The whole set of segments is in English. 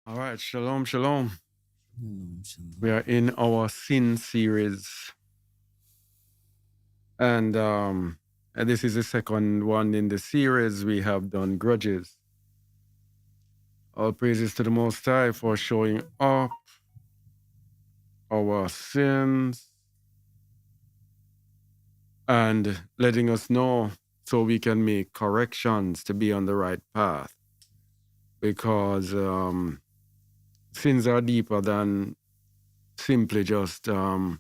All right, shalom, shalom. Shalom, shalom. We are in our sin series, and this is the second one in the series. We have done grudges. All praises to the Most High for showing up our sins and letting us know so we can make corrections to be on the right path. Because sins are deeper than simply just you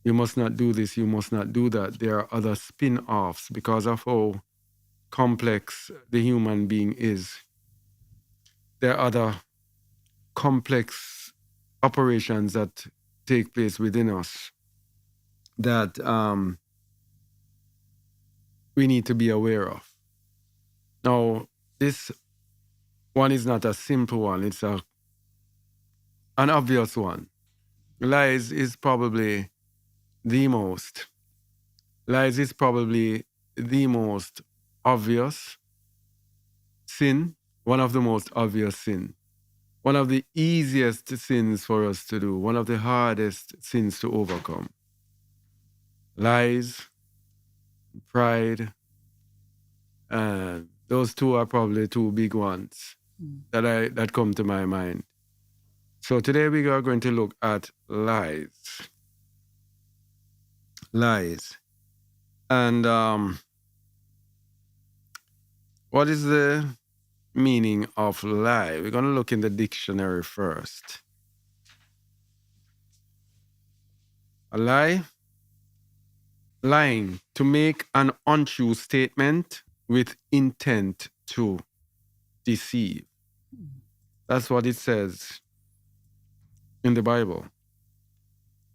must not do this, you must not do that. There are other spin offs because of how complex the human being is. There are other complex operations that take place within us that we need to be aware of. Now, this one is not a simple one, it's an obvious one. Lies is probably the most. Lies is probably the most obvious sin, one of the most obvious sin, one of the easiest sins for us to do, one of the hardest sins to overcome. Lies, pride, and those two are probably two big ones that come to my mind. So today we are going to look at lies. Lies. And what is the meaning of lie? We're going to look in the dictionary first. A lie, lying, to make an untrue statement with intent to deceive. That's what it says in the Bible.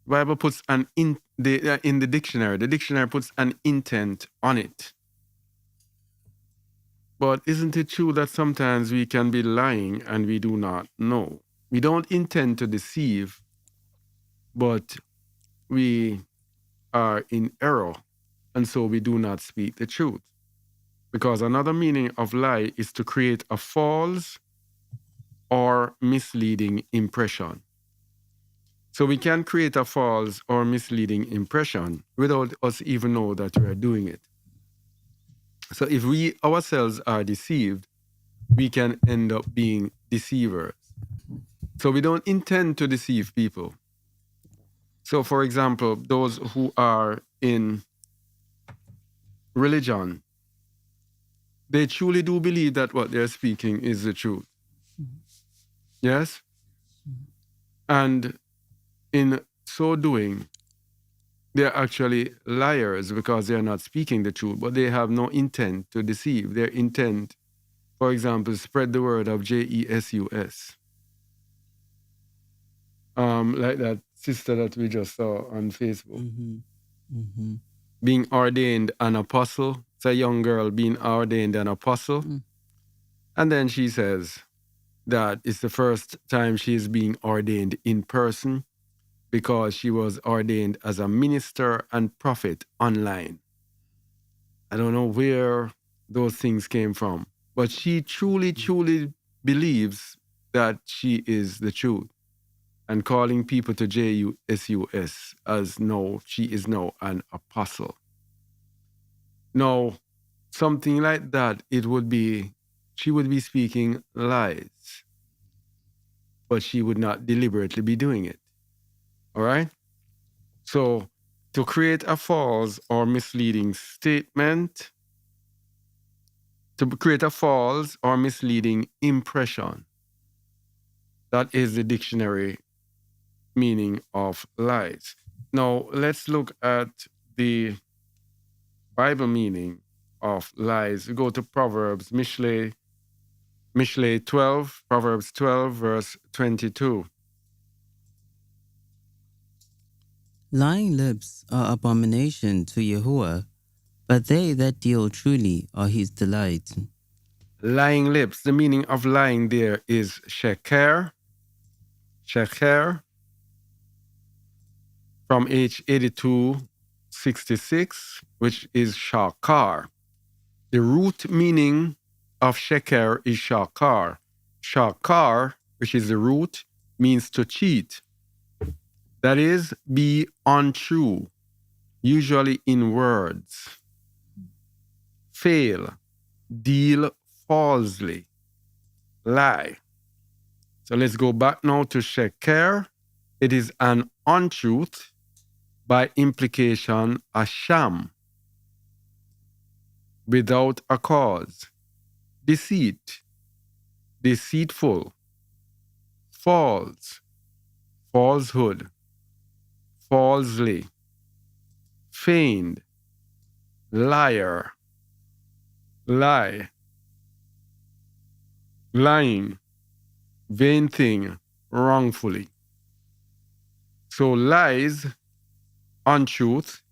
The Bible puts in the dictionary. The dictionary puts an intent on it. But isn't it true that sometimes we can be lying and we do not know? We don't intend to deceive, but we are in error, and so we do not speak the truth. Because another meaning of lie is to create a false or misleading impression. So we can create a false or misleading impression without us even know that we are doing it. So if we ourselves are deceived, we can end up being deceivers. So we don't intend to deceive people. So for example, those who are in religion, they truly do believe that what they're speaking is the truth. Yes? And in so doing, they're actually liars because they're not speaking the truth, but they have no intent to deceive. Their intent, for example, spread the word of Jesus. Like that sister that we just saw on Facebook. Being ordained an apostle. It's a young girl being ordained an apostle. And then she says that it's the first time she's being ordained in person because she was ordained as a minister and prophet online. I don't know where those things came from, but she truly, truly believes that she is the truth and calling people to JUSUS as no, she is now an apostle. Now, something like that, she would be speaking lies, but she would not deliberately be doing it. All right? So, to create a false or misleading statement, to create a false or misleading impression, that is the dictionary meaning of lies. Now, let's look at the Bible meaning of lies. We go to Proverbs, Mishle 12, Proverbs 12, verse 22. Lying lips are abomination to Yahuwah, but they that deal truly are his delight. Lying lips, the meaning of lying there is sheker, from H8266, which is shakar. The root meaning of sheker is shakar, Shakar, which is the root, means to cheat. That is, be untrue, usually in words. Fail, deal falsely, lie. So let's go back now to sheker. It is an untruth, by implication, a sham, without a cause. Deceit, deceitful. False, falsehood. Falsely. Feigned, liar. Lie. Lying, vain thing, wrongfully. So lies, untruth,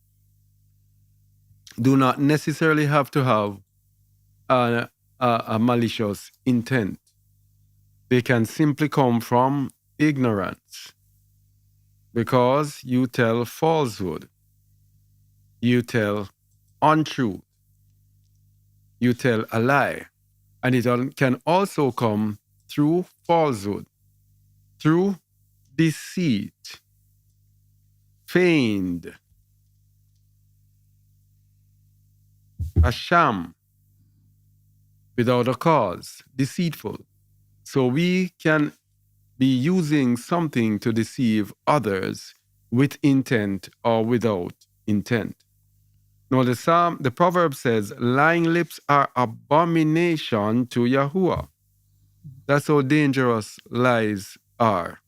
do not necessarily have to have a malicious intent. They can simply come from ignorance, because you tell falsehood, you tell untruth, you tell a lie. And it can also come through falsehood, through deceit, feigned, a sham, without a cause, deceitful. So we can be using something to deceive others with intent or without intent. Now the proverb says, lying lips are abomination to Yahuwah. That's how dangerous lies are.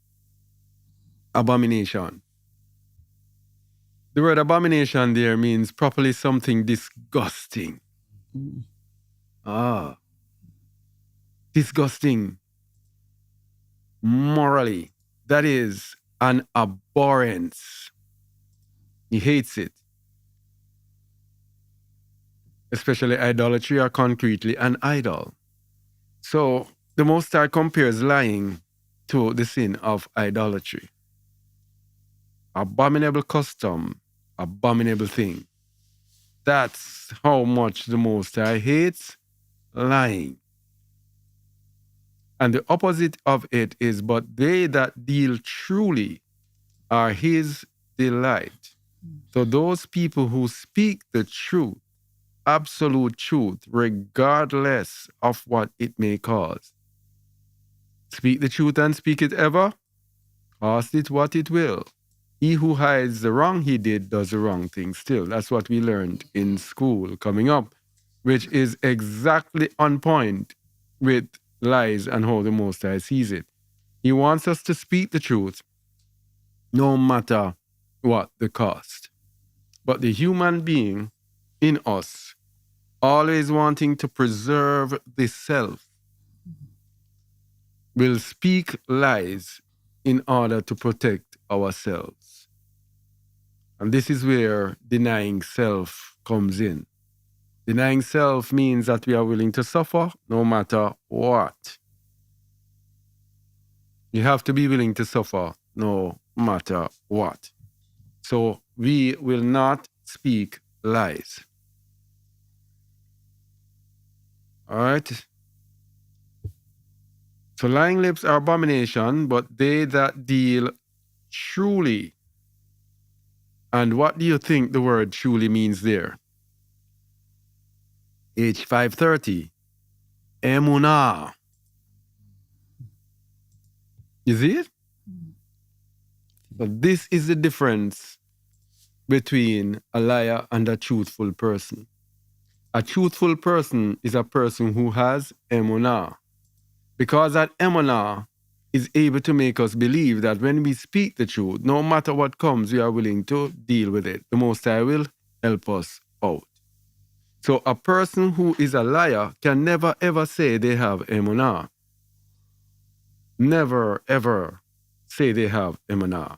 Abomination. The word abomination there means properly something disgusting. Disgusting. Morally. That is an abhorrence. He hates it. Especially idolatry, or concretely an idol. So the Most High compares lying to the sin of idolatry. Abominable custom, abominable thing. That's how much the Most High hates lying. And the opposite of it is, but they that deal truly are his delight. So those people who speak the truth, absolute truth, regardless of what it may cause. Speak the truth and speak it ever, cost it what it will. He who hides the wrong he did does the wrong thing still. That's what we learned in school coming up, which is exactly on point with lies and how the Most High sees it. He wants us to speak the truth, no matter what the cost. But the human being in us, always wanting to preserve the self, will speak lies in order to protect ourselves. And this is where denying self comes in. Denying self means that we are willing to suffer no matter what. You have to be willing to suffer no matter what. So we will not speak lies. All right? So lying lips are abomination, but they that deal truly. And what do you think the word truly means there? H530. Emunah. You see it? So this is the difference between a liar and a truthful person. A truthful person is a person who has emunah. Because that emunah is able to make us believe that when we speak the truth, no matter what comes, we are willing to deal with it. The Most High will help us out. So a person who is a liar can never ever say they have emunah. Never ever say they have emunah.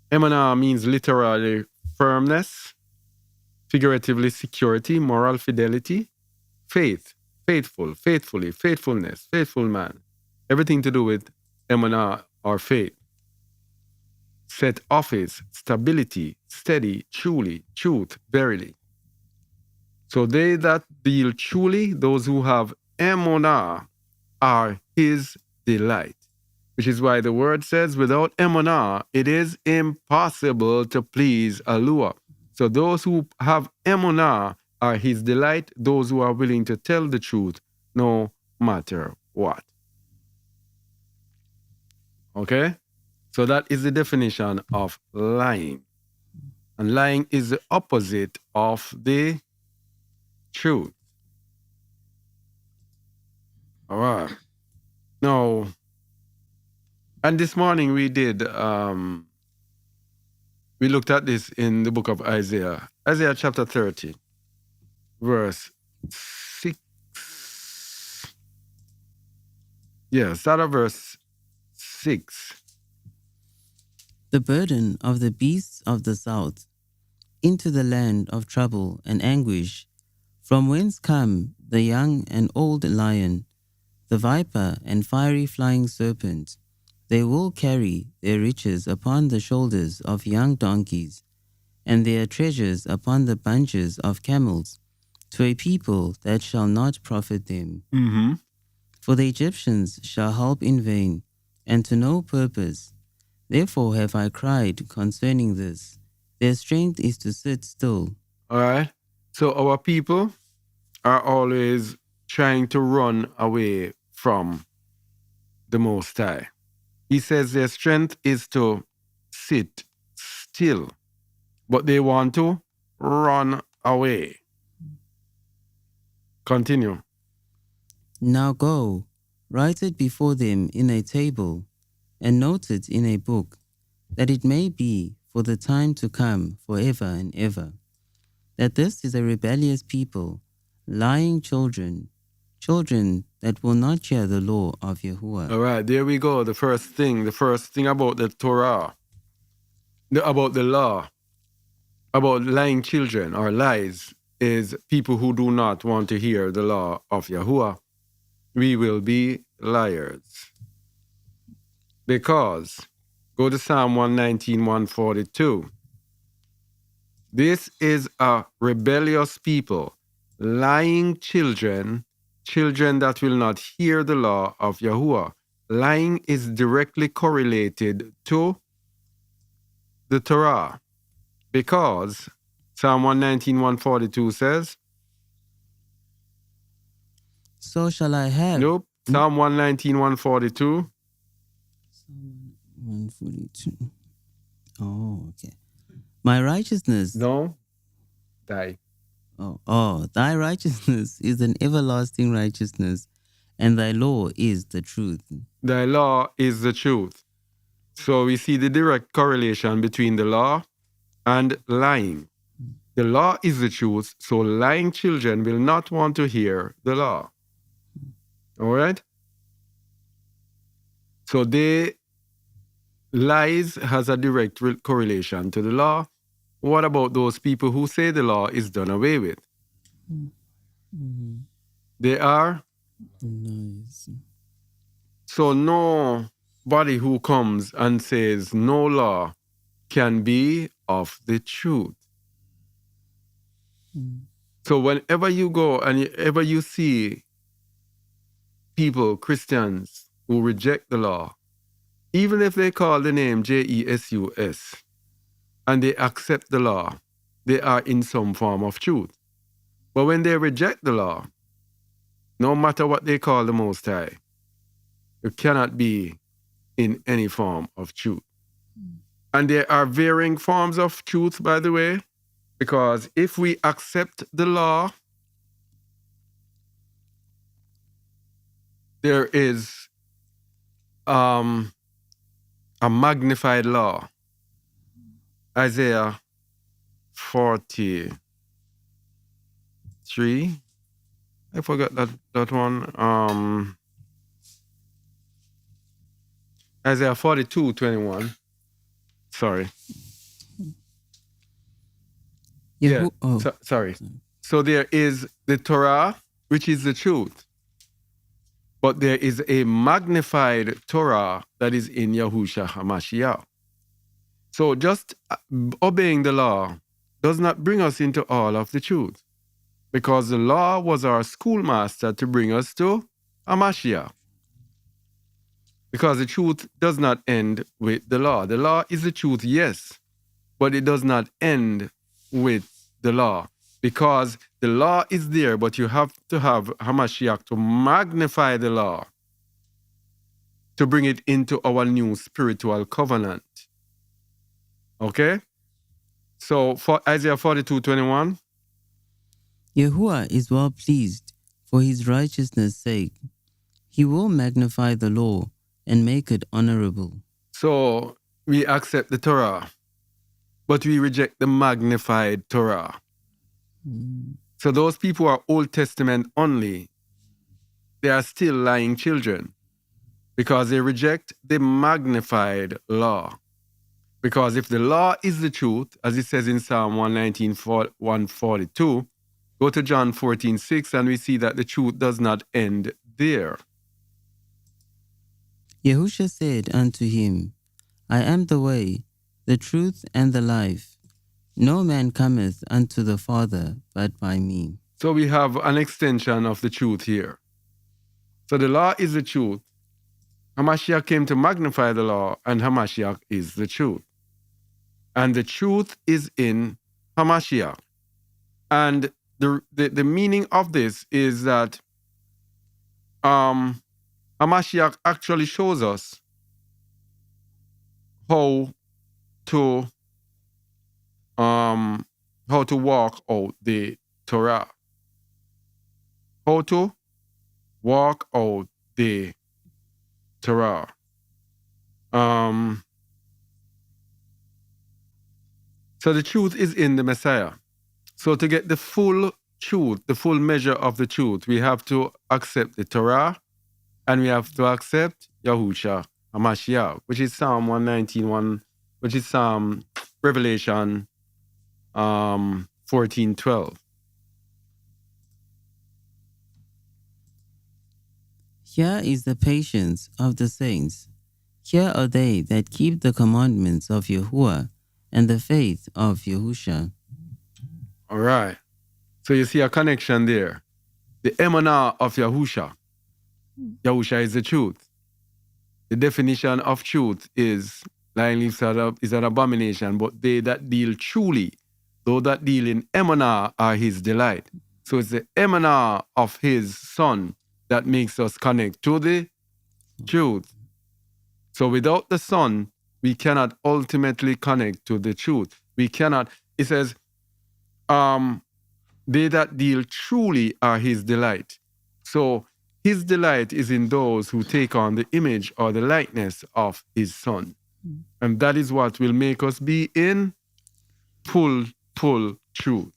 Emunah means literally firmness, figuratively security, moral fidelity, faith, faithful, faithfully, faithfulness, faithful man. Everything to do with emunah or faith. Set office, stability, steady, truly, truth, verily. So they that deal truly, those who have emunah are his delight. Which is why the word says, without emunah, it is impossible to please Allah. So those who have emunah are his delight, those who are willing to tell the truth, no matter what. Okay? So that is the definition of lying. And lying is the opposite of the truth. All right. Now, and this morning we looked at this in the book of Isaiah. Isaiah chapter 30, verse 6. Yeah, start at verse 6. The burden of the beasts of the south into the land of trouble and anguish, from whence come the young and old lion, the viper and fiery flying serpent. They will carry their riches upon the shoulders of young donkeys, and their treasures upon the bunches of camels, to a people that shall not profit them. Mm-hmm. For the Egyptians shall help in vain, and to no purpose. Therefore have I cried concerning this. Their strength is to sit still. All right. So our people are always trying to run away from the Most High. He says their strength is to sit still, but they want to run away. Continue. Now go, write it before them in a table, and note it in a book, that it may be for the time to come forever and ever, that this is a rebellious people, lying children, children that will not hear the law of Yahuwah. All right, there we go. The first thing about the Torah, about the law, about lying children or lies, is people who do not want to hear the law of Yahuwah. We will be liars. Because, go to Psalm 119, 142. This is a rebellious people, lying children, children that will not hear the law of Yahuwah. Lying is directly correlated to the Torah. Because Psalm 119, 142 says, So shall I have... Nope. Psalm 119, 142. Psalm 142. Oh, okay. My righteousness... No. Die. Oh, thy righteousness is an everlasting righteousness, and thy law is the truth. Thy law is the truth. So we see the direct correlation between the law and lying. The law is the truth, so lying children will not want to hear the law. All right? So lies has a direct correlation to the law. What about those people who say the law is done away with? Mm-hmm. They are? Nice. So nobody who comes and says no law can be of the truth. Mm. So whenever you go and ever you see people, Christians, who reject the law, even if they call the name Jesus, and they accept the law, they are in some form of truth. But when they reject the law, no matter what they call the Most High, you cannot be in any form of truth. And there are varying forms of truth, by the way, because if we accept the law, there is a magnified law. Isaiah 43. I forgot that one. Isaiah 42:21. Sorry. Sorry. So there is the Torah, which is the truth. But there is a magnified Torah that is in Yahushua HaMashiach. So just obeying the law does not bring us into all of the truth. because the law was our schoolmaster to bring us to a Mashiach. Because the truth does not end with the law. The law is the truth, yes, but it does not end with the law. Because the law is there, but you have to have Hamashiach to magnify the law, to bring it into our new spiritual covenant. Okay? So for Isaiah 42:21. Yahuwah is well pleased for his righteousness' sake. He will magnify the law and make it honorable. So we accept the Torah, but we reject the magnified Torah. So those people are Old Testament only. They are still lying children because they reject the magnified law. Because if the law is the truth, as it says in Psalm 119, 142, go to John 14:6, and we see that the truth does not end there. Yahusha said unto him, I am the way, the truth, and the life. No man cometh unto the Father but by me. So we have an extension of the truth here. So the law is the truth. Hamashiach came to magnify the law, and Hamashiach is the truth. And the truth is in Hamashiach. And the meaning of this is that Hamashiach actually shows us how to walk out the Torah. How to walk out the Torah. So the truth is in the Messiah. So to get the full truth, the full measure of the truth, we have to accept the Torah, and we have to accept Yahusha HaMashiach, which is Psalm 119, which is Revelation 14:12. Here is the patience of the saints. Here are they that keep the commandments of Yahuwah and the faith of Yahusha. All right. So you see a connection there. The emanah of Yahusha. Yahusha is the truth. The definition of truth is lying is an abomination, but they that deal truly, those that deal in emanah are his delight. So it's the emanah of his son that makes us connect to the truth. So without the son, we cannot ultimately connect to the truth. We cannot, it says, they that deal truly are his delight. So his delight is in those who take on the image or the likeness of his son. And that is what will make us be in full truth.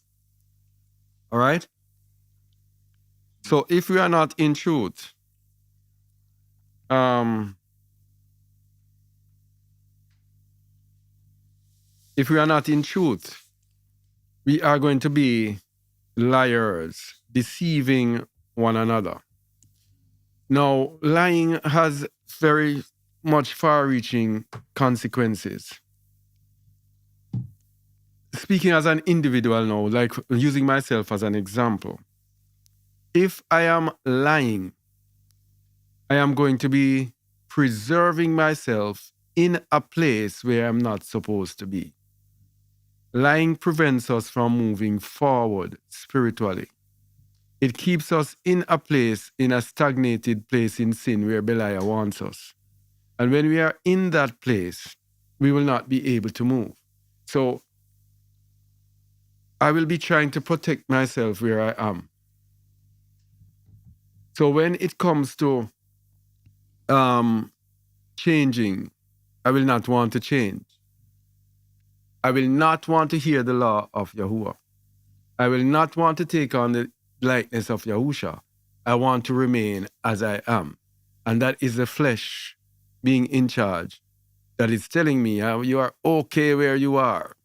All right? So if we are not in truth, we are going to be liars, deceiving one another. Now, lying has very much far-reaching consequences. Speaking as an individual now, like using myself as an example, if I am lying, I am going to be preserving myself in a place where I'm not supposed to be. Lying prevents us from moving forward spiritually. It keeps us in a stagnated place in sin where Belial wants us. And when we are in that place, we will not be able to move. So I will be trying to protect myself where I am. So when it comes to changing, I will not want to change. I will not want to hear the law of Yahuwah. I will not want to take on the likeness of Yahusha. I want to remain as I am. And that is the flesh being in charge that is telling me you are okay where you are.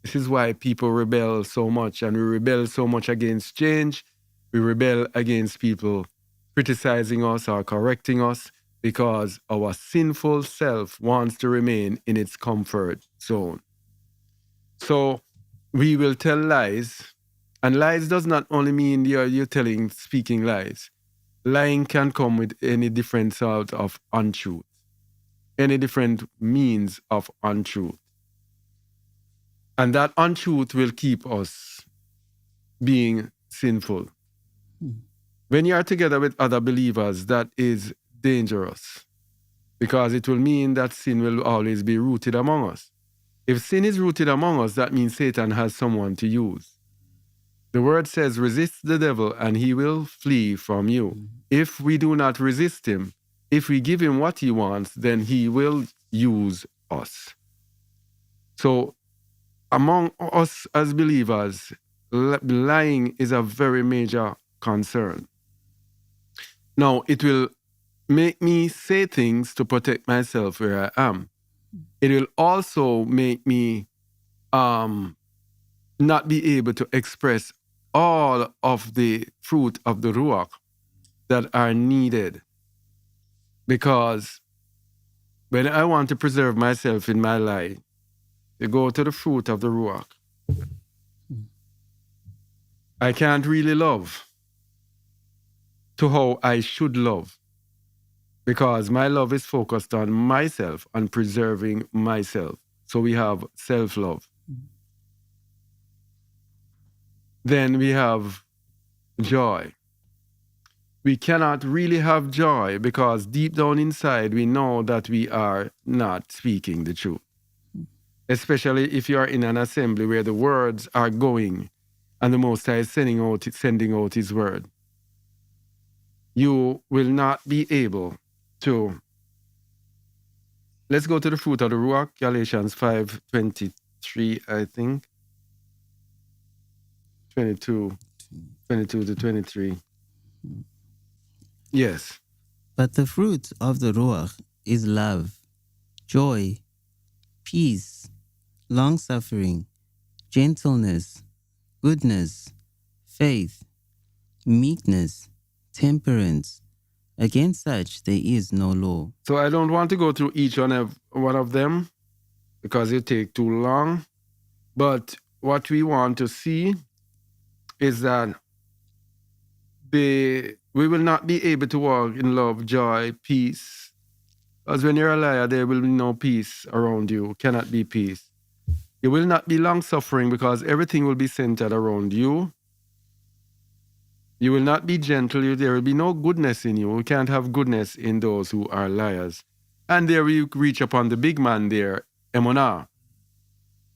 This is why people rebel so much, and we rebel so much against change. We rebel against people criticizing us or correcting us because our sinful self wants to remain in its comfort zone. So we will tell lies And lies does not only mean you're speaking lies. Lying can come with any different sort of untruth, any different means of untruth. And that untruth will keep us being sinful. When you are together with other believers, that is dangerous because it will mean that sin will always be rooted among us. If sin is rooted among us, that means Satan has someone to use. The word says, resist the devil and he will flee from you. If we do not resist him, if we give him what he wants, then he will use us. So among us as believers, lying is a very major concern. Now, it will make me say things to protect myself where I am. It will also make me not be able to express all of the fruit of the Ruach that are needed. Because when I want to preserve myself in my life, to go to the fruit of the Ruach, I can't really love to how I should love. Because my love is focused on myself, on preserving myself. So we have self-love. Then we have joy. We cannot really have joy because deep down inside we know that we are not speaking the truth. Especially if you are in an assembly where the words are going and the Most High is sending out His word. You will not be able to. Let's go to the fruit of the Ruach, Galatians 5:23, I think. 22 to 23. Yes. But the fruit of the Ruach is love, joy, peace, long-suffering, gentleness, goodness, faith, meekness, temperance. Against such there is no law. So I don't want to go through each one of them because it take too long. But what we want to see is that we will not be able to walk in love, joy, peace. Because when you're a liar, there will be no peace around you. Cannot be peace. You will not be long-suffering because everything will be centered around you. You will not be gentle. There will be no goodness in you. We can't have goodness in those who are liars. And there we reach upon the big man there, Emunah.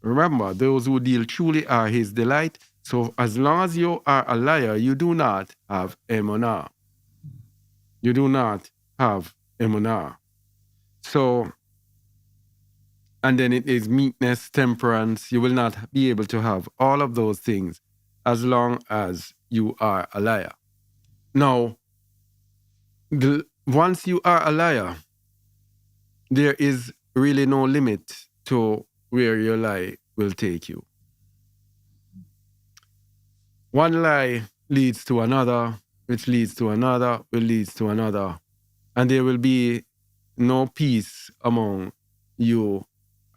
Remember, those who deal truly are his delight. So as long as you are a liar, you do not have Emunah. You do not have Emunah. So, and then it is meekness, temperance. You will not be able to have all of those things as long as you are a liar. Now, once you are a liar, there is really no limit to where your lie will take you. One lie leads to another, which leads to another, which leads to another. And there will be no peace among you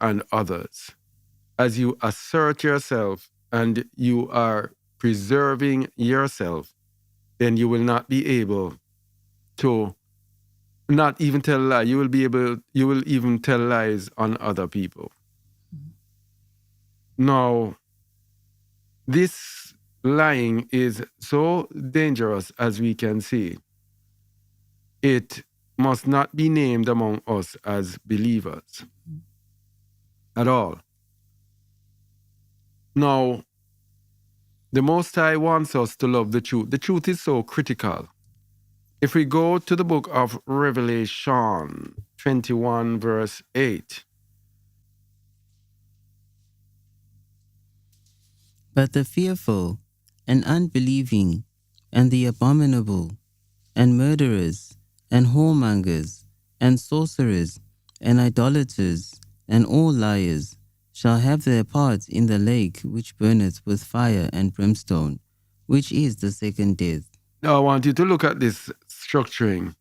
and others. As you assert yourself and you are preserving yourself, then you will not be able to not even tell lies. You will even tell lies on other people. Now, this lying is so dangerous as we can see. It must not be named among us as believers at all. Now, the Most High wants us to love the truth. The truth is so critical. If we go to the book of Revelation 21, verse 8. But the fearful and unbelieving and the abominable and murderers and whoremongers and sorcerers and idolaters and all liars shall have their part in the lake which burneth with fire and brimstone, which is the second death. Now I want you to look at this structuring.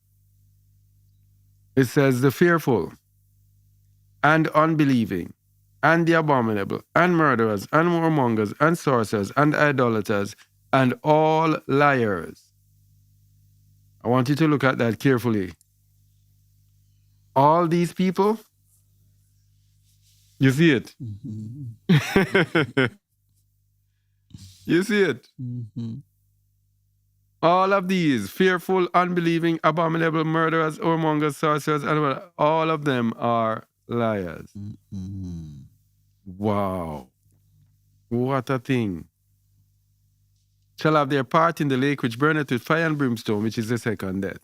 It says the fearful and unbelieving and the abominable, and murderers, and whoremongers, and sorcerers, and idolaters, and all liars. I want you to look at that carefully. All these people, you see it. You see it. All of these, fearful, unbelieving, abominable, murderers, whoremongers, sorcerers, and all of them are liars. Wow. What a thing. Shall have their part in the lake which burneth with fire and brimstone, which is the second death.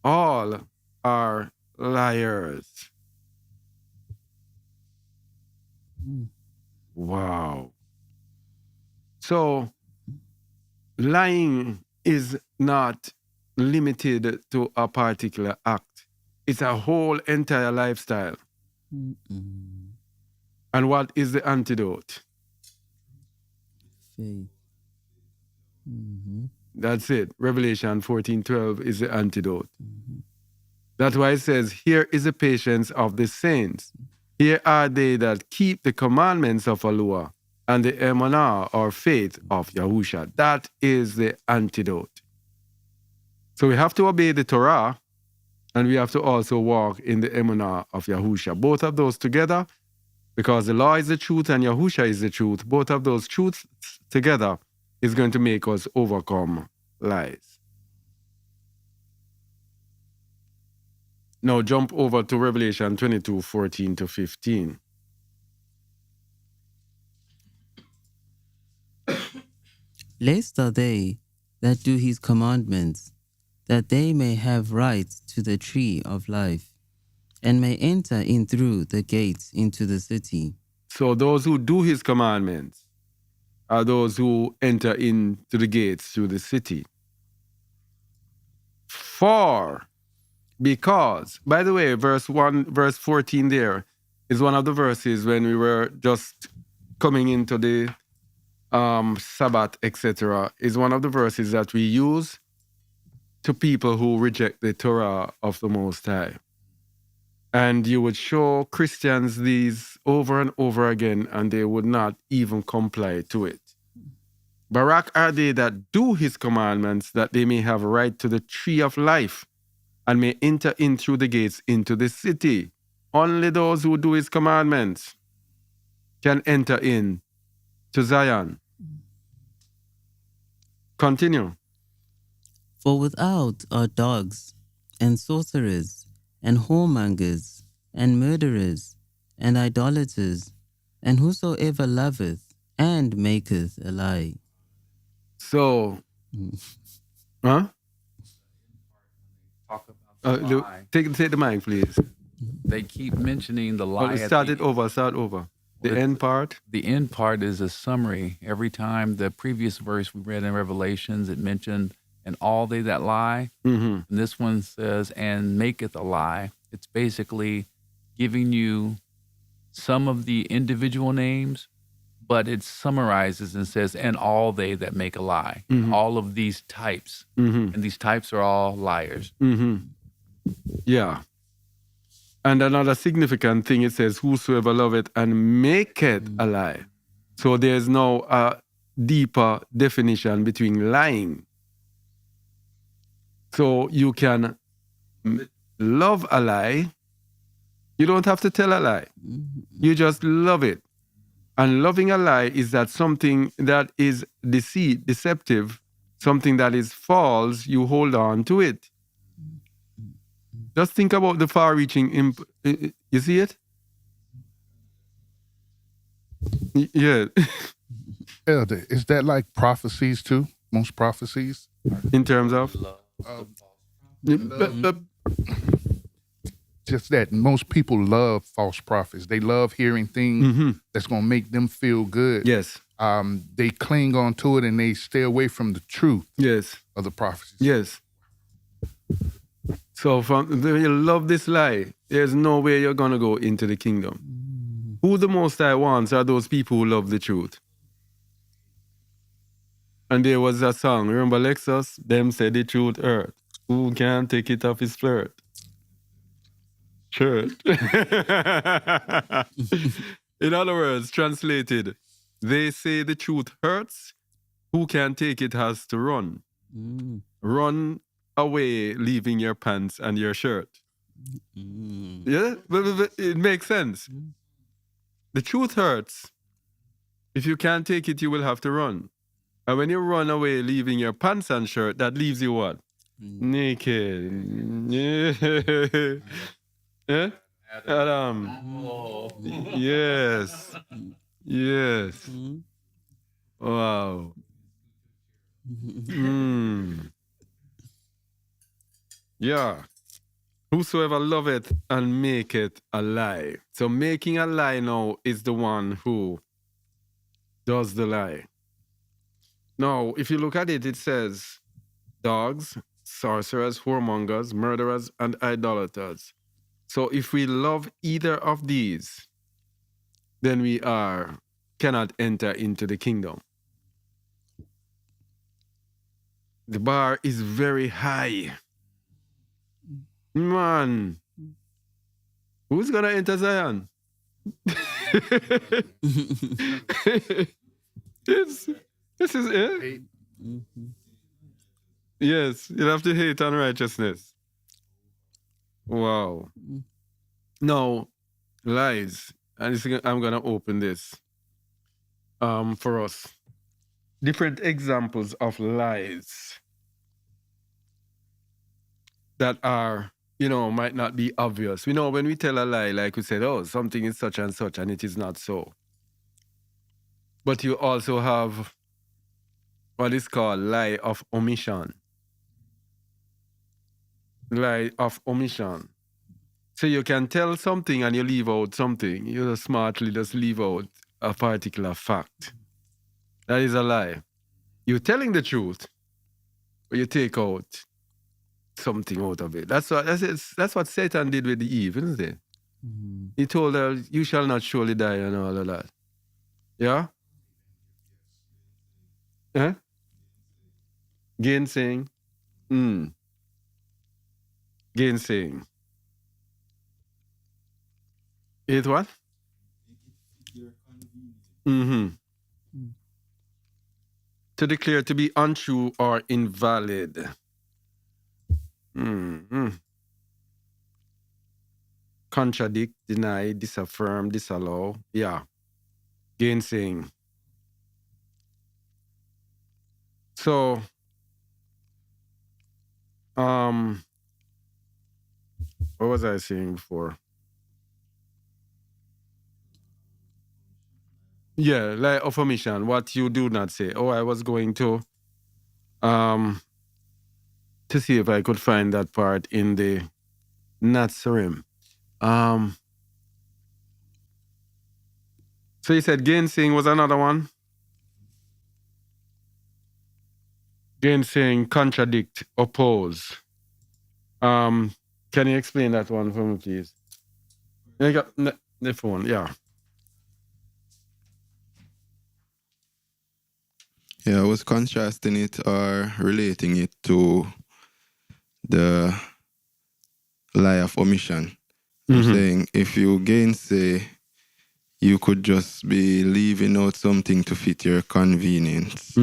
All are liars. Wow. So, lying is not limited to a particular act. It's a whole entire lifestyle. And what is the antidote? Faith. That's it. Revelation 14:12 is the antidote. That's why it says, here is the patience of the saints. Here are they that keep the commandments of Allah and the emunah or faith of Yahusha. That is the antidote. So we have to obey the Torah, and we have to also walk in the emunah of Yahusha. Both of those together, because the law is the truth and Yahusha is the truth, both of those truths together is going to make us overcome lies. Now jump over to Revelation 22:14-15. Blessed are they that do his commandments, that they may have right to the tree of life, and may enter in through the gates into the city. So those who do his commandments are those who enter into the gates through the city. Because, by the way, verse 14 there is one of the verses when we were just coming into the Sabbath, etc., is one of the verses that we use to people who reject the Torah of the Most High. And you would show Christians these over and over again, and they would not even comply to it. Barak are they that do his commandments, that they may have a right to the tree of life, and may enter in through the gates into the city. Only those who do his commandments can enter in to Zion. Continue. For without are dogs, and sorcerers, and whoremongers, and murderers, and idolaters, and whosoever loveth and maketh a lie. So, huh? Talk about the lie. Take the mic, please. They keep mentioning the lie. Start over. The end part. The end part is a summary. Every time the previous verse we read in Revelations, it mentioned, and all they that lie. And this one says, and maketh a lie. It's basically giving you some of the individual names, but it summarizes and says, and all they that make a lie. All of these types. And these types are all liars. Yeah. And another significant thing, it says, whosoever loveth and maketh a lie. So there's no deeper definition between lying. So you can love a lie. You don't have to tell a lie. You just love it. And loving a lie is that something that is deceptive, something that is false, you hold on to it. Just think about the far-reaching, you see it? Yeah. Elder, is that like prophecies too? Most prophecies? In terms of? Just that most people love false prophets. They love hearing things that's going to make them feel good. Yes. They cling on to it and they stay away from the truth of the prophecies. Yes. So you love this lie, there's no way you're going to go into the kingdom. Who the Most High wants are those people who love the truth. And there was a song, remember Lexus? Them said the truth hurt. Who can take it off his flirt? Church. In other words, translated, they say the truth hurts. Who can take it has to run. Run away, leaving your pants and your shirt. Yeah, but it makes sense. The truth hurts. If you can't take it, you will have to run. And when you run away, leaving your pants and shirt, that leaves you what? Naked. Yeah. Yeah? Adam. Yes. Yes. Wow. Yeah. Whosoever loveth and maketh a lie. So making a lie now is the one who does the lie. Now, if you look at it, it says dogs, sorcerers, whoremongers, murderers, and idolaters. So if we love either of these, then we cannot enter into the kingdom. The bar is very high. Man, who's gonna enter Zion? This is it. Yes, you have to hate unrighteousness. Wow. Now, lies. And I'm gonna open this for us. Different examples of lies that are, might not be obvious. We know when we tell a lie, like we said, oh, something is such and such, and it is not so. But you also have what is called lie of omission. Lie of omission. So you can tell something and you leave out something. You just smartly just leave out a particular fact. That is a lie. You're telling the truth, but you take out something out of it. That's what Satan did with Eve, isn't it? He told her, you shall not surely die and all of that. Yeah? Huh? Gainsaying. Gainsaying. It what? To declare to be untrue or invalid. Contradict, deny, disaffirm, disallow. Yeah. Gainsaying. So, what was I saying before? Yeah, lie of omission. What you do not say. Oh, I was going to see if I could find that part in the Natsarim. So you said gainsaying was another one? Gainsaying, contradict, oppose. Can you explain that one for me, please? You got the phone, yeah. Yeah, I was contrasting it or relating it to the lie of omission. I'm saying if you gainsay, you could just be leaving out something to fit your convenience.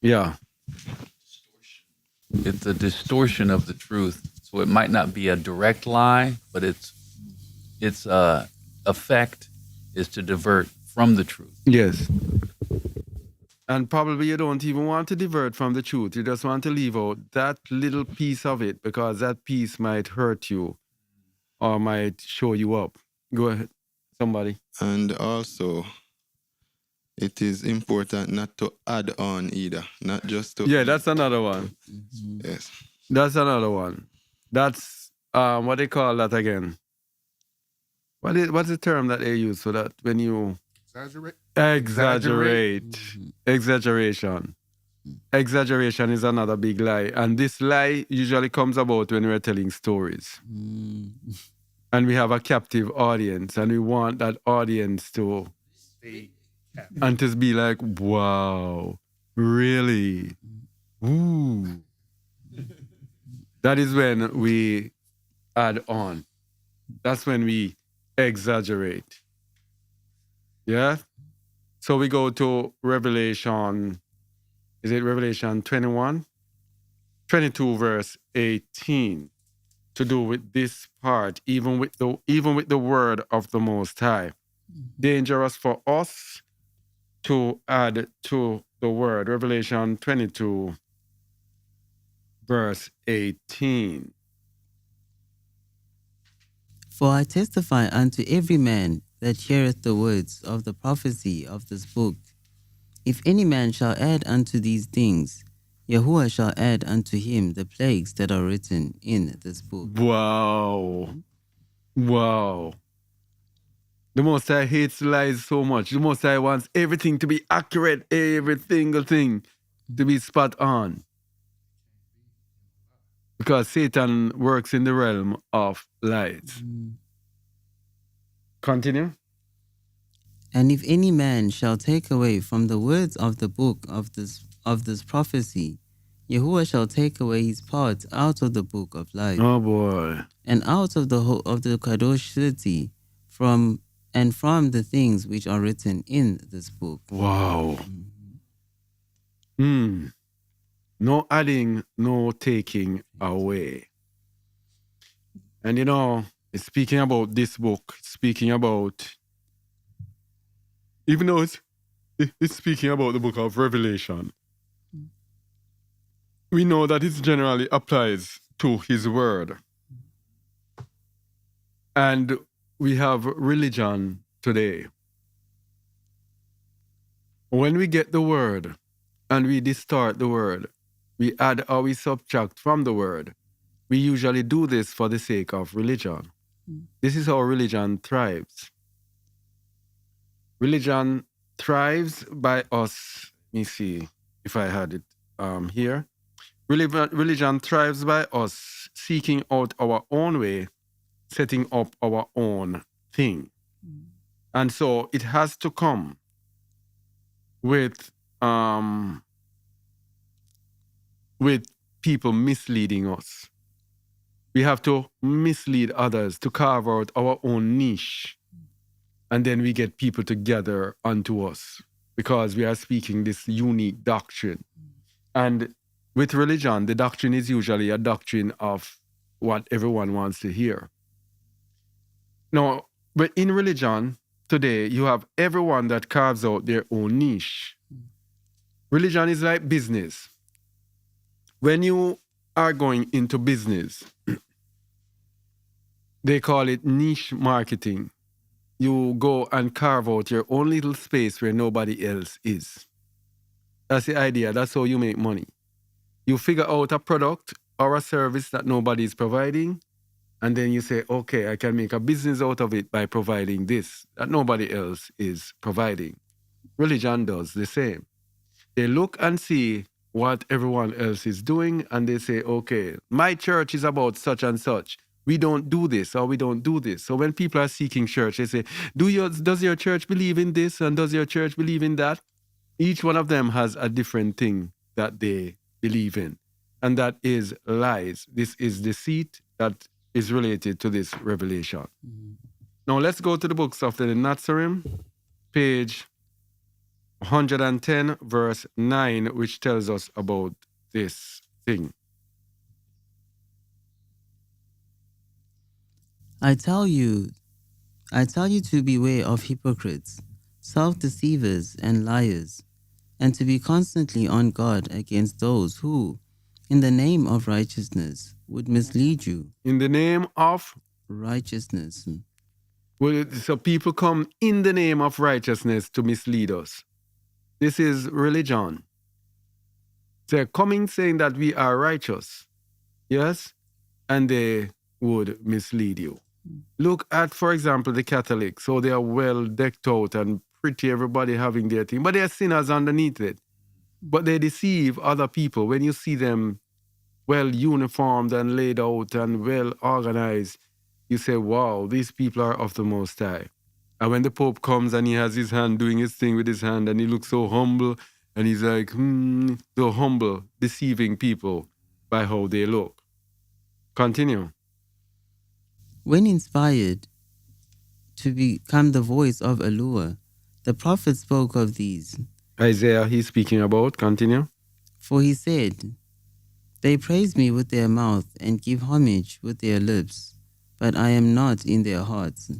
Yeah. It's a distortion of the truth. So it might not be a direct lie, but its effect is to divert from the truth. Yes. And probably you don't even want to divert from the truth. You just want to leave out that little piece of it because that piece might hurt you or might show you up. Go ahead, somebody. And also, it is important not to add on either, not just to... Yeah, that's another one. Yes. That's another one. That's, what they call that again? What's the term that they use for that when you... Exaggerate. Exaggeration. Exaggeration is another big lie. And this lie usually comes about when we're telling stories. And we have a captive audience and we want that audience to and to be like, wow, really? Ooh. That is when we add on. That's when we exaggerate. Yeah? So we go to Revelation, is it Revelation 21? 22 verse 18, to do with this part, even with the word of the Most High. Dangerous for us to add to the word. Revelation 22 verse 18. For I testify unto every man that heareth the words of the prophecy of this book. If any man shall add unto these things, Yahuwah shall add unto him the plagues that are written in this book. Wow. Wow. The Most High hates lies so much. The Most High wants everything to be accurate, every single thing to be spot on. Because Satan works in the realm of lies. Continue. And if any man shall take away from the words of the book of this prophecy, Yahuwah shall take away his part out of the book of life. Oh boy. And out of the Kadosh city, from the things which are written in this book. Wow. No adding, no taking away. And speaking about this book, speaking about, even though it's speaking about the book of Revelation, we know that it generally applies to his word. And we have religion today. When we get the word and we distort the word, we add or we subtract from the word. We usually do this for the sake of religion. This is how religion thrives. Religion thrives by us. Let me see if I had it here. Religion thrives by us seeking out our own way, setting up our own thing. And so it has to come with people misleading us. We have to mislead others to carve out our own niche. And then we get people to gather unto us because we are speaking this unique doctrine. And with religion, the doctrine is usually a doctrine of what everyone wants to hear. Now, but in religion today, you have everyone that carves out their own niche. Religion is like business. When you are going into business, they call it niche marketing. You go and carve out your own little space where nobody else is. That's the idea. That's how you make money. You figure out a product or a service that nobody is providing, and then you say, okay, I can make a business out of it by providing this that nobody else is providing. Religion does the same. They look and see what everyone else is doing, and they say, okay, my church is about such and such. We don't do this, or we don't do this. So when people are seeking church, they say, does your church believe in this, and does your church believe in that? Each one of them has a different thing that they believe in, and that is lies. This is deceit that is related to this revelation. Now let's go to the books of the Nazarene, page 110, verse 9, which tells us about this thing. I tell you to beware of hypocrites, self-deceivers and liars, and to be constantly on guard against those who, in the name of righteousness, would mislead you. In the name of righteousness. Well, so people come in the name of righteousness to mislead us. This is religion. They're coming saying that we are righteous. Yes? And they would mislead you. Look at, for example, the Catholics. So they are well decked out and pretty, everybody having their thing. But they are sinners underneath it. But they deceive other people. When you see them well uniformed and laid out and well organized, you say, wow, these people are of the Most High. And when the Pope comes and he has his hand doing his thing with his hand and he looks so humble and he's like, so humble, deceiving people by how they look. Continue. When inspired to become the voice of allure, the prophet spoke of these. Isaiah, he's speaking about. Continue. For he said, "They praise me with their mouth and give homage with their lips, but I am not in their hearts.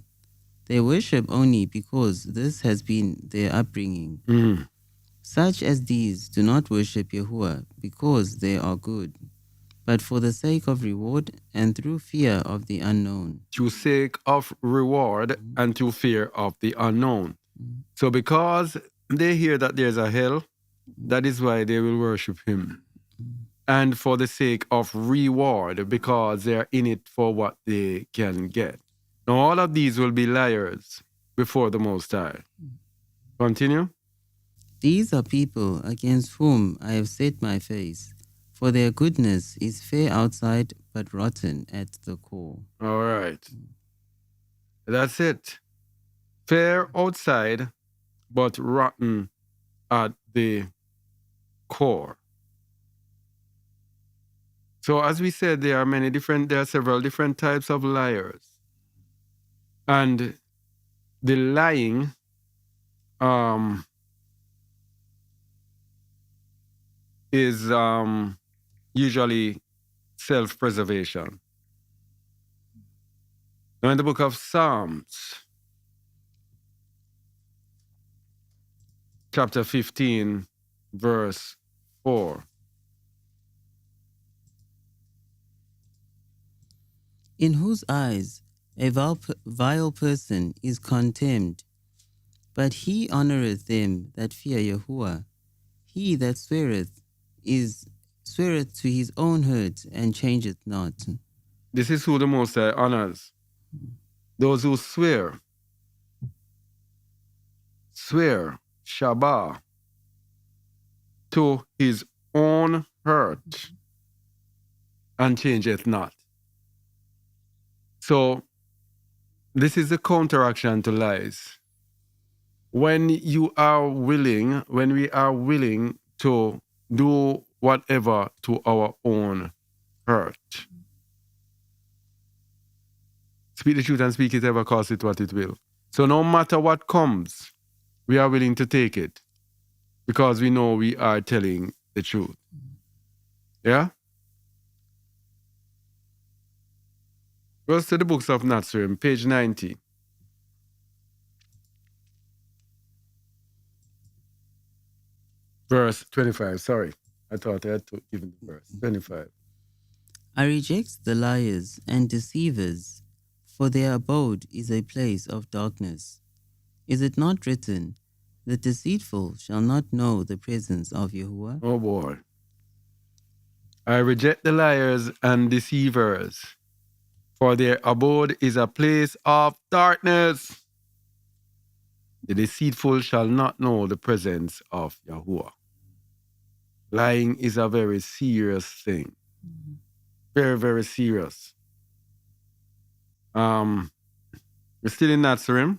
They worship only because this has been their upbringing. Mm. Such as these do not worship Yahuwah because they are good, but for the sake of reward and through fear of the unknown." Through sake of reward and through fear of the unknown. So because they hear that there's a hell, that is why they will worship him. And for the sake of reward, because they're in it for what they can get. Now all of these will be liars before the Most High. Continue. These are people against whom I have set my face, for their goodness is fair outside but rotten at the core. All right. That's it. Fair outside, but rotten at the core. So as we said, there are several different types of liars. And the lying is usually self-preservation. Now in the book of Psalms, chapter 15, verse 4. In whose eyes a vile person is contemned, but he honoureth them that fear Yahuwah. He that sweareth to his own hurt and changeth not. This is who the Most High honors. Those who swear, Shabbat, to his own hurt and changeth not. So this is the counteraction to lies. When we are willing to do whatever to our own hurt. Speak the truth and speak it ever, cause it what it will. So no matter what comes, we are willing to take it because we know we are telling the truth. Yeah? Goes to the books of Nazarene, page 90. Verse 25. Sorry, I thought I had to give the verse. 25. I reject the liars and deceivers, for their abode is a place of darkness. Is it not written, the deceitful shall not know the presence of Yahuwah? Oh boy. I reject the liars and deceivers, for their abode is a place of darkness. The deceitful shall not know the presence of Yahuwah. Lying is a very serious thing. Very, very serious. We're still in Nazarene.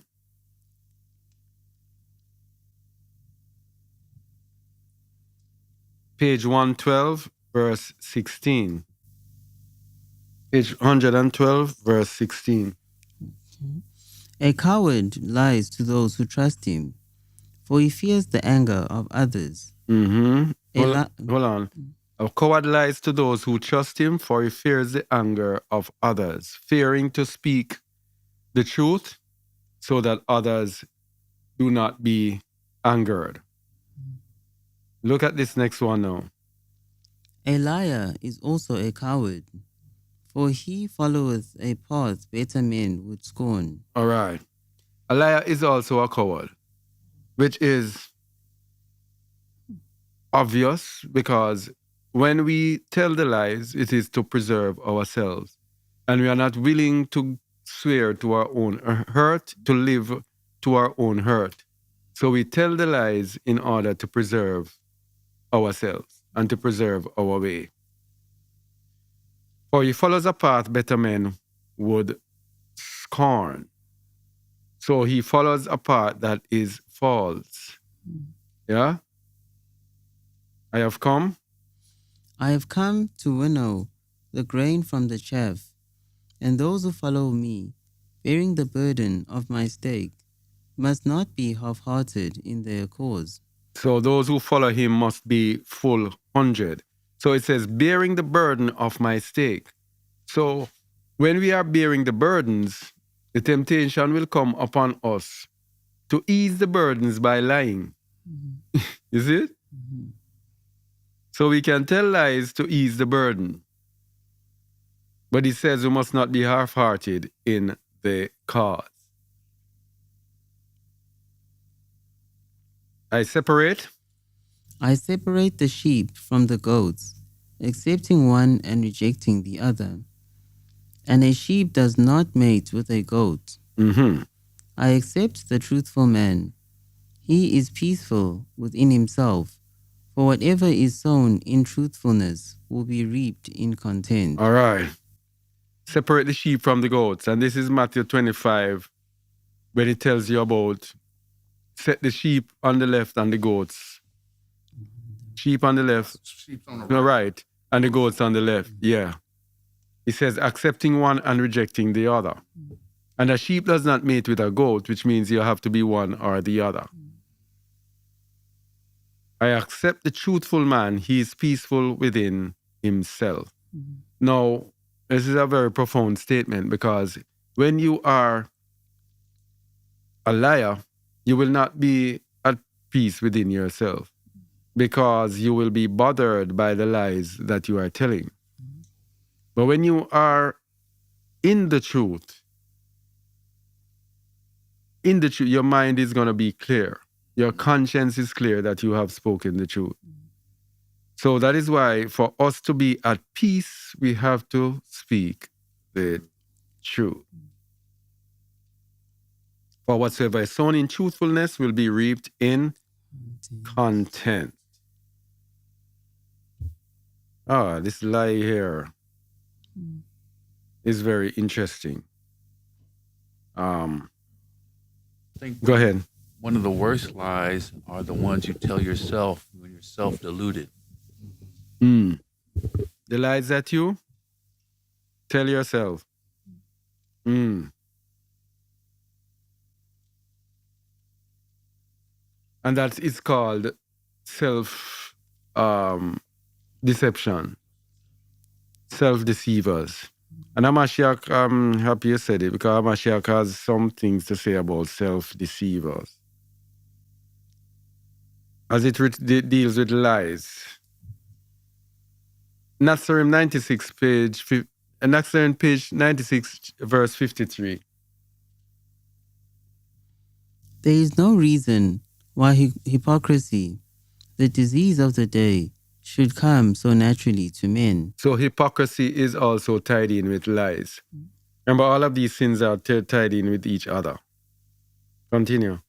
Page 112, verse 16. Page 112, verse 16. A coward lies to those who trust him, for he fears the anger of others. Hold on. A coward lies to those who trust him, for he fears the anger of others, fearing to speak the truth so that others do not be angered. Look at this next one now. A liar is also a coward, for he followeth a path better men would scorn. All right. A liar is also a coward, which is obvious because when we tell the lies, it is to preserve ourselves. And we are not willing to swear to our own hurt, to live to our own hurt. So we tell the lies in order to preserve ourselves and to preserve our way. For he follows a path better men would scorn. So he follows a path that is false. Yeah? I have come to winnow the grain from the chaff, And those who follow me, bearing the burden of my stake, must not be half-hearted in their cause. So those who follow him must be full 100. So it says, bearing the burden of my stake. So when we are bearing the burdens, the temptation will come upon us to ease the burdens by lying. Is it? So we can tell lies to ease the burden. But he says we must not be half-hearted in the cause. I separate the sheep from the goats, accepting one and rejecting the other. And a sheep does not mate with a goat. I accept the truthful man. He is peaceful within himself, for whatever is sown in truthfulness will be reaped in content. All right. Separate the sheep from the goats. And this is Matthew 25, when it tells you about set the sheep on the left and the goats. Sheep on the left, Sheep on the no, right, and the goats on the left. Yeah. It says accepting one and rejecting the other. And a sheep does not mate with a goat, which means you have to be one or the other. I accept the truthful man. He is peaceful within himself. Now, this is a very profound statement, because when you are a liar, you will not be at peace within yourself, because you will be bothered by the lies that you are telling. But when you are in the truth, your mind is going to be clear. Your conscience is clear that you have spoken the truth. So that is why for us to be at peace, we have to speak the truth. For whatsoever is sown in truthfulness will be reaped in content. This lie here is very interesting. I think Go ahead. one of the worst lies are the ones you tell yourself when you're self-deluded. The lies that you tell yourself. And that is called self deception. Self-deceivers. And Amashiach, I'm happy you said it, because Amashiach has some things to say about self-deceivers. As it deals with lies. Nazarene 96, Nazarene page 96, verse 53. There is no reason why hypocrisy, the disease of the day, should come so naturally to men. So hypocrisy is also tied in with lies. Remember, all of these sins are tied in with each other. Continue.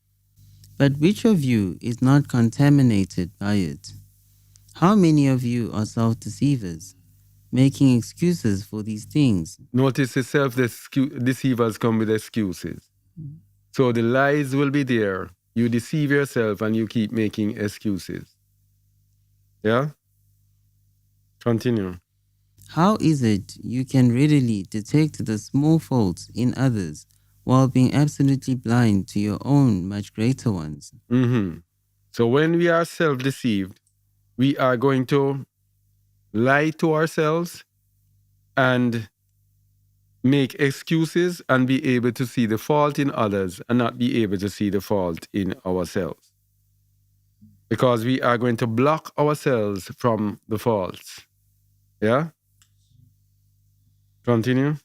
But which of you is not contaminated by it? How many of you are self-deceivers, making excuses for these things? Notice the self-deceivers come with excuses. So the lies will be there. You deceive yourself and you keep making excuses. Yeah? Continue. How is it you can readily detect the small faults in others while being absolutely blind to your own much greater ones? So when we are self-deceived, we are going to lie to ourselves and make excuses and be able to see the fault in others and not be able to see the fault in ourselves. Because we are going to block ourselves from the faults. Yeah? Continue.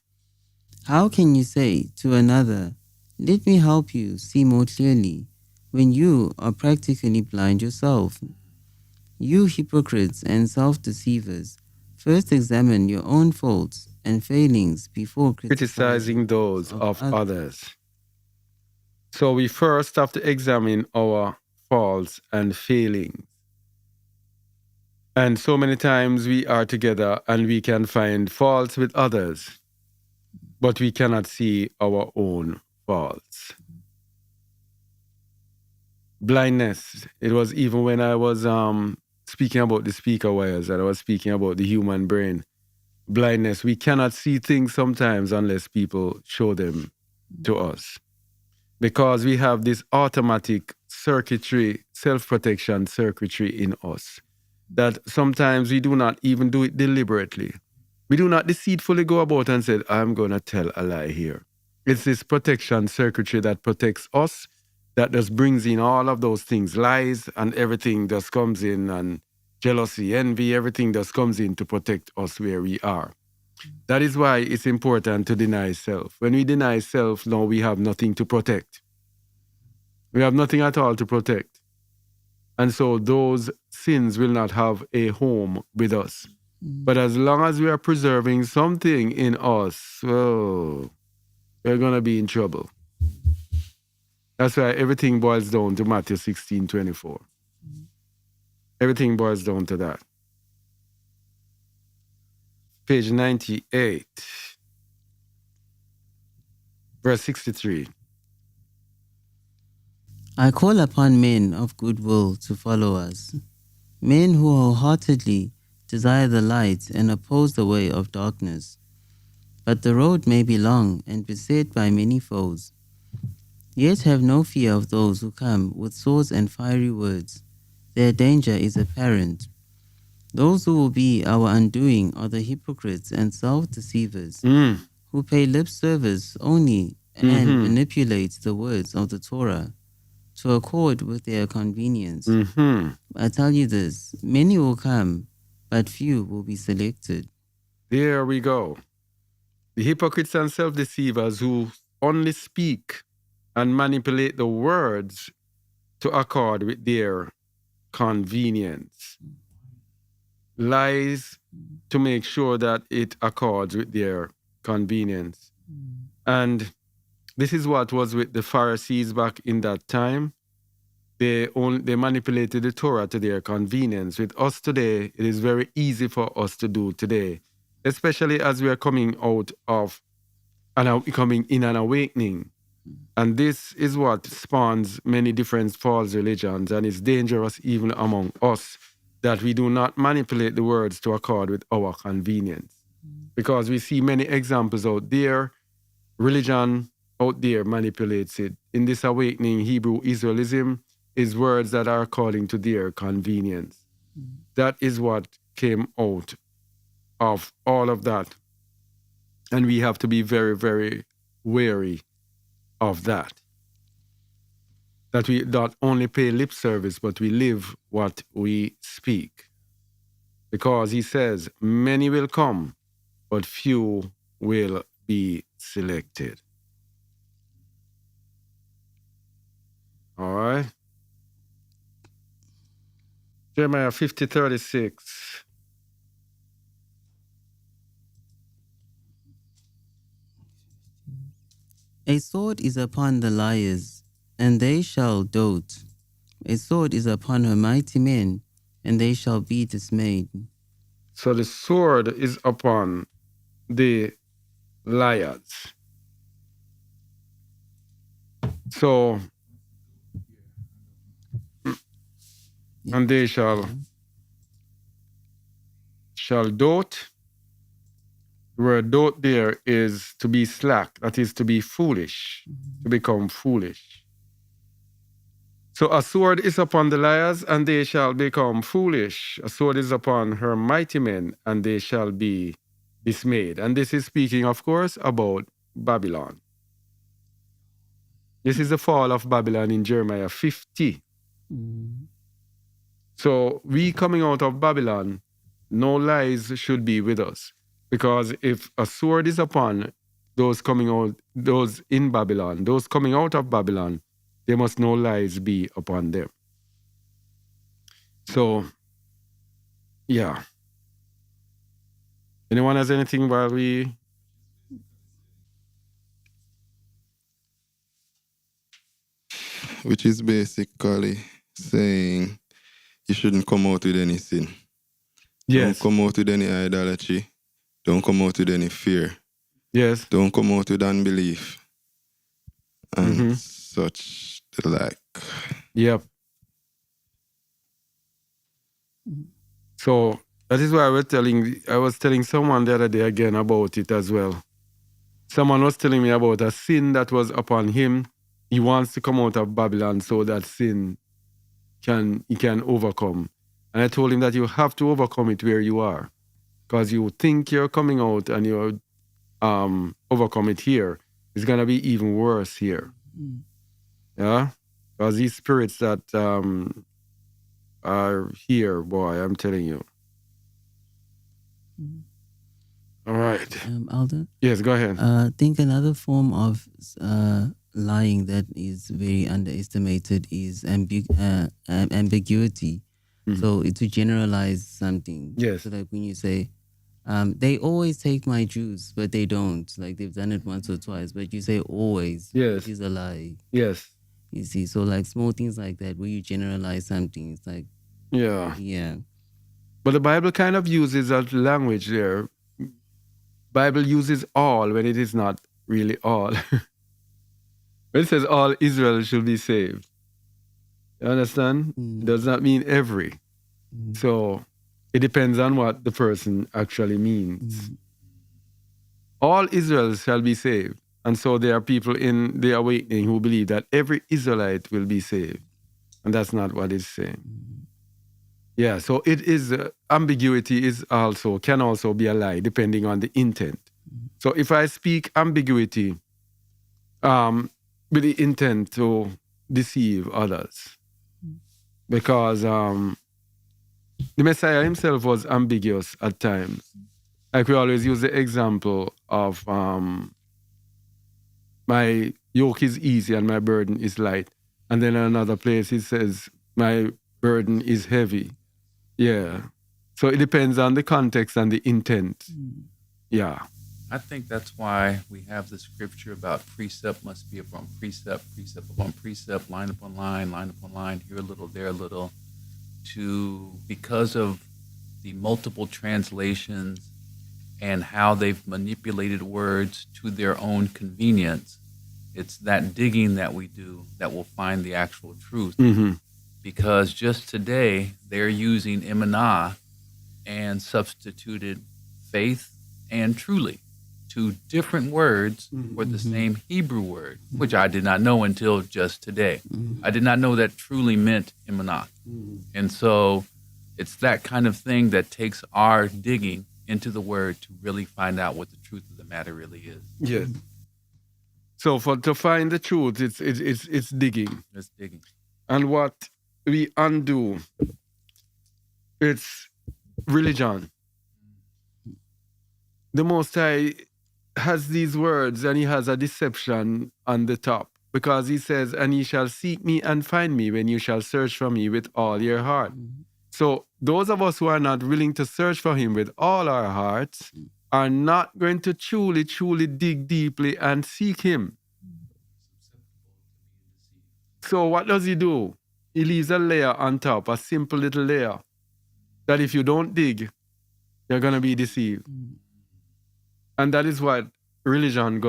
How can you say to another, "Let me help you see more clearly," when you are practically blind yourself? You hypocrites and self-deceivers, first examine your own faults and failings before Criticizing those of others. So we first have to examine our faults and failings. And so many times we are together and we can find faults with others, but we cannot see our own faults. Blindness. It was even when I was speaking about the speaker wires, and I was speaking about the human brain. blindness. We cannot see things sometimes unless people show them to us. Because we have this automatic circuitry, self-protection circuitry in us, that sometimes we do not even do it deliberately. We do not deceitfully go about and say, I'm going to tell a lie here. It's this protection circuitry that protects us, that just brings in all of those things, lies and everything just comes in, and jealousy, envy, everything just comes in to protect us where we are. That is why it's important to deny self. When we deny self, now we have nothing to protect. We have nothing at all to protect. And so those sins will not have a home with us. But as long as we are preserving something in us, oh, we're going to be in trouble. That's why everything boils down to Matthew 16:24. Everything boils down to that. Page 98, verse 63. I call upon men of good will to follow us, men who wholeheartedly desire the light and oppose the way of darkness. But the road may be long and beset by many foes. Yet have no fear of those who come with swords and fiery words. Their danger is apparent. Those who will be our undoing are the hypocrites and self-deceivers, who pay lip service only and manipulate the words of the Torah to accord with their convenience. I tell you this, many will come, but few will be selected. There we go. The hypocrites and self-deceivers who only speak and manipulate the words to accord with their convenience. Lies to make sure that it accords with their convenience. And this is what was with the Pharisees back in that time. They manipulated the Torah to their convenience. With us today, it is very easy for us to do today, especially as we are coming out of and coming in an awakening. And this is what spawns many different false religions, and it's dangerous even among us that we do not manipulate the words to accord with our convenience. Because we see many examples out there. Religion out there manipulates it. In this awakening, Hebrew Israelism is words that are according to their convenience. That is what came out of all of that. And we have to be very, very wary of that. That we not only pay lip service, but we live what we speak. Because he says, many will come, but few will be selected. All right. Jeremiah 50:36. A sword is upon the liars, and they shall dote. A sword is upon her mighty men, and they shall be dismayed. So the sword is upon the liars. So, and they shall dote. The word dote there is to be slack, that is to be foolish, to become foolish. So a sword is upon the liars, and they shall become foolish. A sword is upon her mighty men, and they shall be dismayed. And this is speaking, of course, about Babylon. This is the fall of Babylon in Jeremiah 50. So we coming out of Babylon, no lies should be with us. Because if a sword is upon those coming out, those in Babylon, those coming out of Babylon, there must no lies be upon them. So, yeah. Anyone has anything while we... Which is basically saying you shouldn't come out with any sin. Yes. Don't come out with any idolatry. Don't come out with any fear. Yes. Don't come out with unbelief. And such the like. Yep. So That is why I was telling someone the other day again about it as well. Someone was telling me about a sin that was upon him. He wants to come out of Babylon so that sin he can overcome. And I told him that you have to overcome it where you are. Because you think you're coming out and you overcome it here. It's going to be even worse here. Yeah? Because these spirits that are here, boy, I'm telling you. All right. Alder? Yes, go ahead. I think another form of lying that is very underestimated is ambiguity. So to generalize something. Yes. So like when you say, they always take my juice, but they don't. Like they've done it once or twice, but you say always. Yes. Which is a lie. Yes. You see, so like small things like that where you generalize something, it's like, yeah. Yeah. But the Bible kind of uses that language there. Bible uses all when it is not really all. When it says all Israel should be saved. You understand? It does not mean every. So it depends on what the person actually means. All Israel shall be saved. And so there are people in the awakening who believe that every Israelite will be saved. And that's not what it's saying. Yeah, so it is, ambiguity can also be a lie depending on the intent. So if I speak ambiguity with the intent to deceive others, because the Messiah himself was ambiguous at times. Like we always use the example of my yoke is easy and my burden is light. And then in another place he says, my burden is heavy. Yeah. So it depends on the context and the intent. Yeah. I think that's why we have the scripture about precept must be upon precept, precept upon precept, line upon line upon line, here a little, there a little, because of the multiple translations and how they've manipulated words to their own convenience. It's that digging that we do that will find the actual truth. Because just today, they're using emanah and substituted faith and truly, two different words for the same Hebrew word, which I did not know until just today. I did not know that truly meant emanah. And so it's that kind of thing that takes our digging into the word to really find out what the truth of the matter really is. Yes. So to find the truth, it's digging. It's digging. And what we undo, it's religion. The Most High has these words and he has a deception on the top, because he says, and ye shall seek me and find me when you shall search for me with all your heart. So those of us who are not willing to search for him with all our hearts are not going to truly, truly dig deeply and seek him. So what does he do? He leaves a layer on top, a simple little layer, that if you don't dig, you're going to be deceived. And that is what religion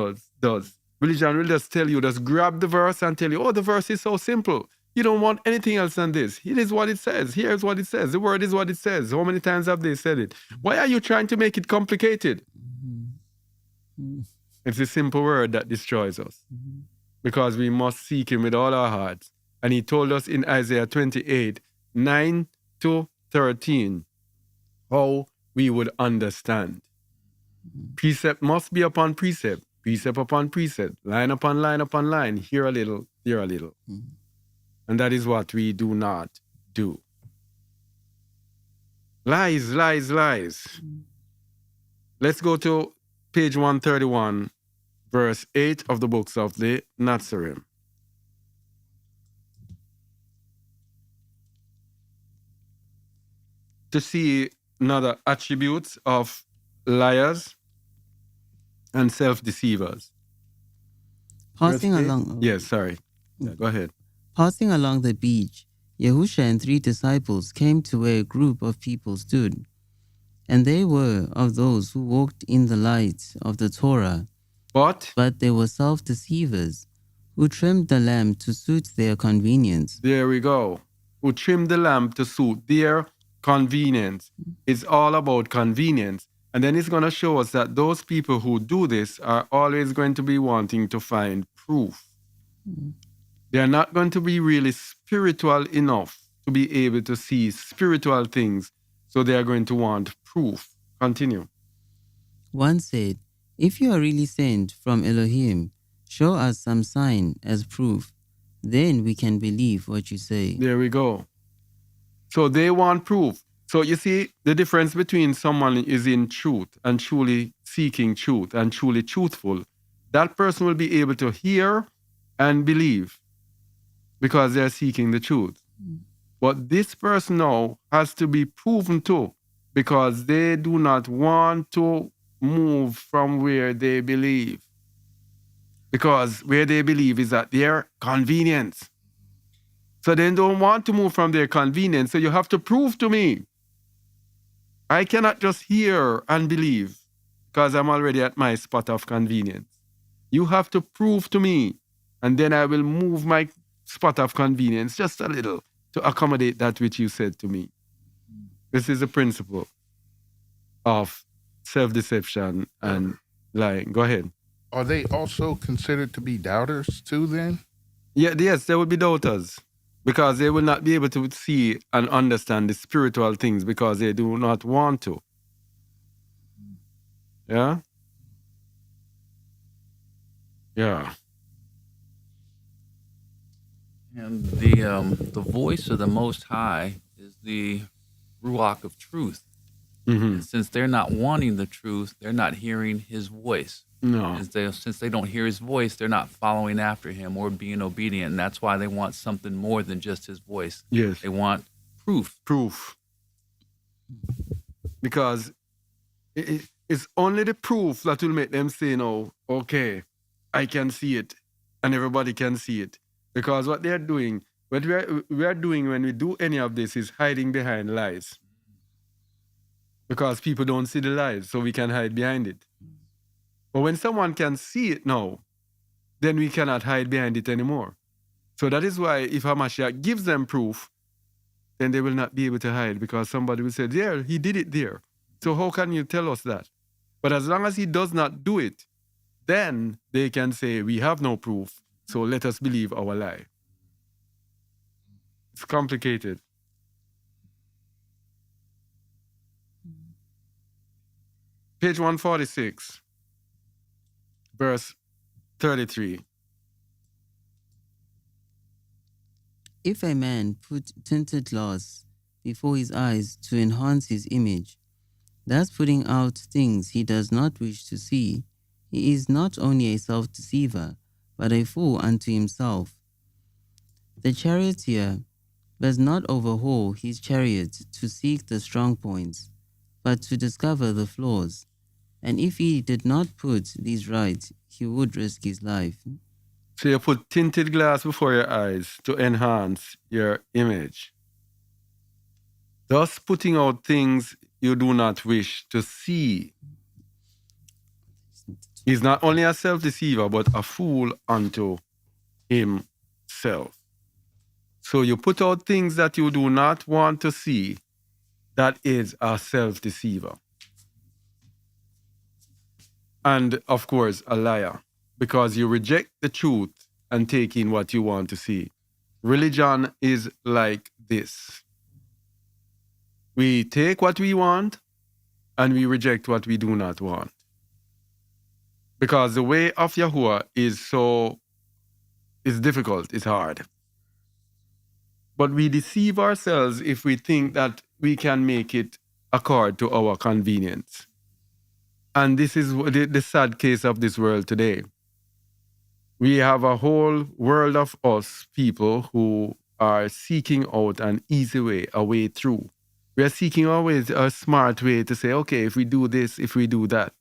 does. Religion will just tell you, just grab the verse and tell you, oh, the verse is so simple. You don't want anything else than this. It is what it says. Here's what it says. The word is what it says. How many times have they said it? Why are you trying to make it complicated? It's the simple word that destroys us. Because we must seek him with all our hearts. And he told us in Isaiah 28, 9-13, how we would understand. Precept must be upon precept, precept upon precept, line upon line upon line, here a little, there a little. And that is what we do not do. Lies, lies, lies. Let's go to page 131, verse 8 of the books of the Nazarene. To see another attributes of liars and self-deceivers. Passing along. Yes, sorry. Yeah, go ahead. Passing along the beach, Yahusha and 3 disciples came to where a group of people stood, and they were of those who walked in the light of the Torah. But they were self-deceivers, who trimmed the lamp to suit their convenience. There we go. Who trimmed the lamp to suit their convenience. It's all about convenience. And then it's going to show us that those people who do this are always going to be wanting to find proof. They're not going to be really spiritual enough to be able to see spiritual things. So they are going to want proof. Continue. One said, "If you are really sent from Elohim, show us some sign as proof. Then we can believe what you say." There we go. So they want proof. So you see, the difference between someone is in truth and truly seeking truth and truly truthful. That person will be able to hear and believe because they're seeking the truth. But this person now has to be proven to because they do not want to move from where they believe. Because where they believe is at their convenience. So they don't want to move from their convenience. So you have to prove to me. I cannot just hear and believe because I'm already at my spot of convenience. You have to prove to me, and then I will move my spot of convenience just a little to accommodate that which you said to me. This is the principle of self-deception and lying. Go ahead. Are they also considered to be doubters too then? Yes, there will be doubters because they will not be able to see and understand the spiritual things because they do not want to. Yeah? Yeah. And the voice of the Most High is the ruach of truth. Mm-hmm. And since they're not wanting the truth, they're not hearing his voice. No. Since they don't hear his voice, they're not following after him or being obedient. And that's why they want something more than just his voice. Yes. They want proof. Proof. Because it's only the proof that will make them say, no, okay, I can see it and everybody can see it. Because what they're doing, what we are doing when we do any of this is hiding behind lies. Because people don't see the lies, so we can hide behind it. But when someone can see it now, then we cannot hide behind it anymore. So that is why if Hamashiach gives them proof, then they will not be able to hide because somebody will say, there, he did it there. So how can you tell us that? But as long as he does not do it, then they can say, we have no proof, so let us believe our lie. It's complicated. Page 146, verse 33. If a man put tinted glass before his eyes to enhance his image, thus putting out things he does not wish to see, he is not only a self-deceiver, but a fool unto himself. The charioteer does not overhaul his chariot to seek the strong points, but to discover the flaws. And if he did not put these right, he would risk his life. So you put tinted glass before your eyes to enhance your image, thus putting out things you do not wish to see. He's not only a self-deceiver, but a fool unto himself. So you put out things that you do not want to see. That is a self-deceiver. And of course, a liar, because you reject the truth and take in what you want to see. Religion is like this. We take what we want and we reject what we do not want. Because the way of Yahuwah is difficult, it's hard. But we deceive ourselves if we think that we can make it accord to our convenience. And this is the sad case of this world today. We have a whole world of us people who are seeking out an easy way, a way through. We are seeking always a smart way to say, okay, if we do this, if we do that.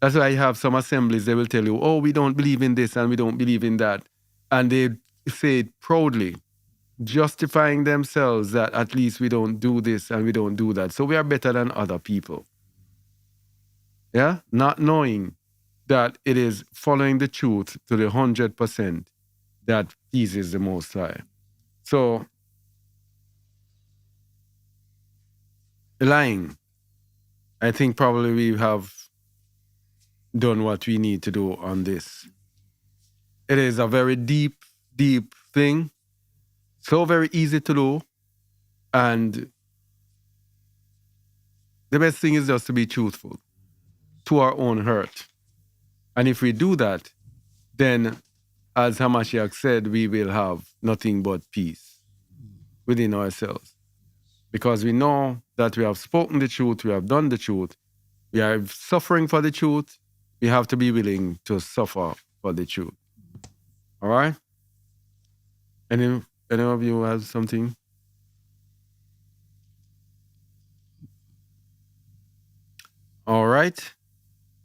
That's why you have some assemblies, they will tell you, oh, we don't believe in this and we don't believe in that. And they say it proudly, justifying themselves that at least we don't do this and we don't do that. So we are better than other people. Yeah? Not knowing that it is following the truth to the 100% that pleases the Most High. So lying. I think probably we have done what we need to do on this. It is a very deep, deep thing. So very easy to do. And the best thing is just to be truthful to our own hurt. And if we do that, then, as Hamashiach said, we will have nothing but peace within ourselves. Because we know that we have spoken the truth, we have done the truth, we are suffering for the truth, we have to be willing to suffer for the truth. All right? Any of you have something? All right.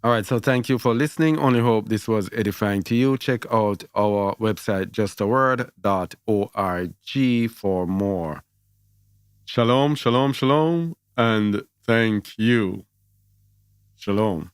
All right, so thank you for listening. Only hope this was edifying to you. Check out our website, justaword.org, for more. Shalom, shalom, shalom, and thank you. Shalom.